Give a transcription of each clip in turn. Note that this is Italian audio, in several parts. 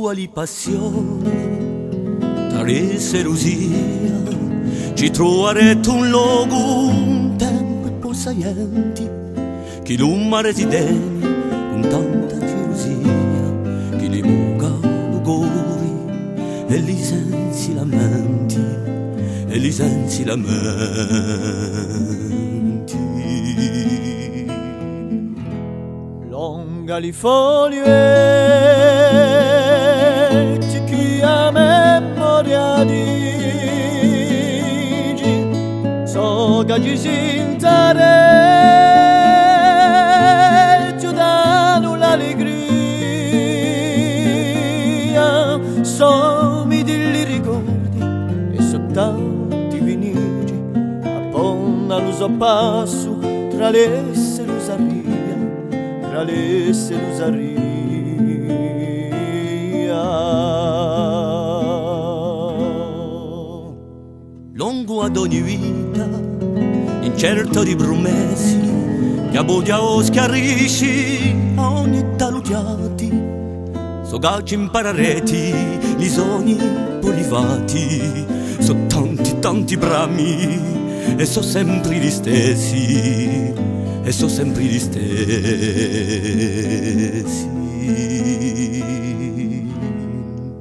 quali passioni tra le serusia ci troverete un luogo, un tempo e posaienti chi l'umma residenti con tanta gelosia chi li muga lugori e li sensi lamenti e li sensi lamenti. Longa li folietti chi a memoria digi so che ci si intareggio danno l'allegria so mi dilli ricordi e so tanti vinigi apponna lo so passo tra l'esse lo s'arria tra l'esse lo s'arria. Lungo ad ogni vita, incerto di promessi, che a bodia o schiarisci a ogni talugiati, so che imparareti li sogni polivati, so tanti tanti brami e so sempre gli stessi, e so sempre gli stessi.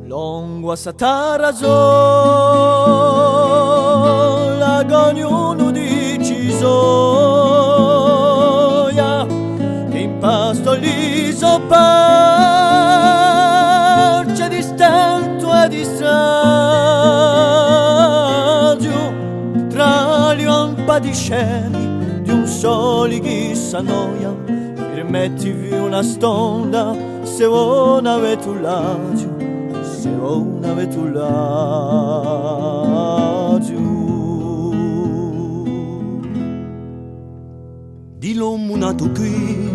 Longo a sataraso la ognuno decisoia che in pasto gli sopparce di stento e di stragio tra gli lampa di sceni di un soli chi s'annoia permettivi una stonda se una vetulaggio se una vetulaggio di l'uomo nato qui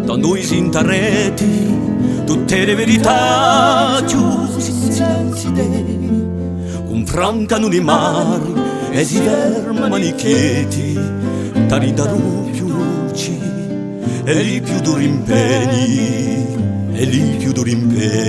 da noi si intarreti tutte le verità chiuse in silenzi dei confrancano i mari e si fermano i chieti tari da più luci e li più duri impegni e li più duri impegni.